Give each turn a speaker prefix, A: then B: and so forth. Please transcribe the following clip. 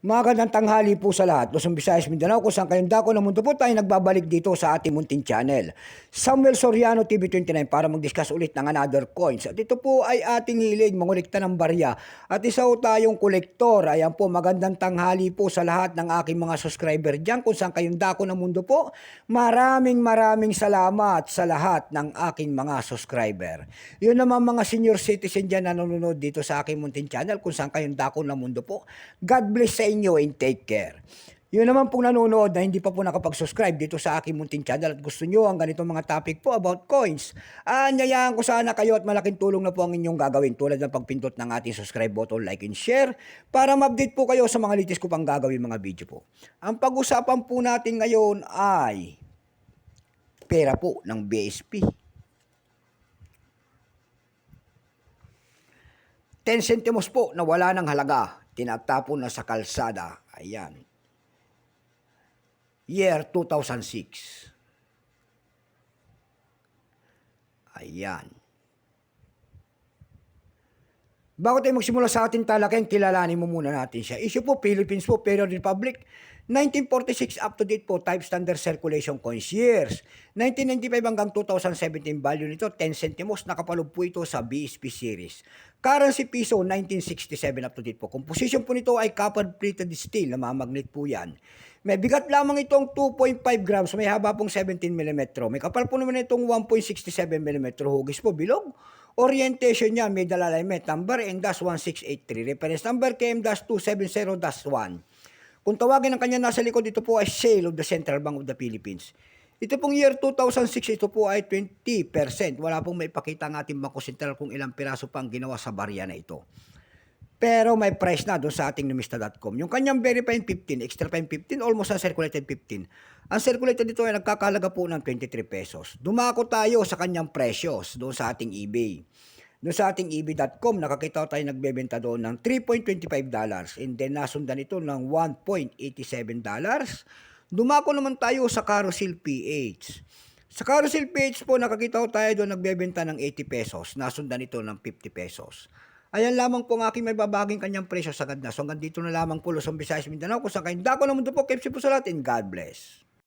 A: Magandang tanghali po sa lahat. Luzon, Visayas, Mindanao, kung saan kayong dako ng mundo po tayo nagbabalik dito sa ating munting channel. Samuel Soriano TV29 para mag-discuss ulit ng another coins. At ito po ay ating hilig, mangolekta ng barya. At isa po tayong kolektor. Ayan po, magandang tanghali po sa lahat ng aking mga subscriber dyan. Kung saan kayong dako ng mundo po, maraming salamat sa lahat ng aking mga subscriber. Yun naman mga senior citizen dyan na nanonood dito sa aking munting channel. Kung saan kayong dako ng mundo po, God bless sa inyo and take care. Yun naman pong nanonood na hindi pa po nakapag-subscribe dito sa aking munting channel at gusto nyo ang ganitong mga topic po about coins. Anyayaan ko sana kayo at malaking tulong na po ang inyong gagawin tulad ng pagpindot ng ating subscribe button, like and share para ma-update po kayo sa mga latest ko pang gagawin mga video po. Ang pag-usapan po natin ngayon ay pera po ng BSP. 10 centimos po na wala ng halaga, tinatapon na sa kalsada. Ayan. Year 2006. Ayan. Bago tayo magsimula sa ating talakayan, kilalanin mo muna natin siya. Issue po, Philippines po, Period Republic. 1946 up to date po, type standard circulation coins years. 1995 hanggang 2017 value nito, 10 centimos, nakapaloob po ito sa BSP series. Currency piso, 1967 up to date po. Composition po nito ay copper plated steel, namamagnet po yan. May bigat lamang itong 2.5 grams, may haba pong 17 mm. May kapal po naman itong 1.67 mm, hugis po, bilog. Orientation niya, may dala alignment, number N-1683, reference number KM-270-1. Kung tawagin ang kanya nasa likod, ito po ay sale of the Central Bank of the Philippines. Ito pong year 2006, ito po ay 20%. Wala pong may pakita ang ating Bangko Sentral kung ilang piraso pang ginawa sa barya na ito. Pero may price na doon sa ating numista.com. Yung kanyang verified 15, extra fine 15, almost ang circulated 15. Ang circulated dito ay nagkakalaga po ng 23 pesos. Dumako tayo sa kanyang presyos doon sa ating eBay. Doon sa ating ebay.com, nakakita tayo nagbebenta doon ng $3.25 and then nasundan ito ng $1.87. Dumako naman tayo sa Carousel PH. Sa Carousel PH po, nakakita tayo doon nagbebenta ng 80 pesos. Nasundan ito ng 50 pesos. Ayan lamang po ang aking may babaging kanyang presyo sagad na. So hanggang dito na lamang po Luzon, Visayas, Mindanao. Kung saan kayo dako na mundo po, keep safe po sa lahat and God bless.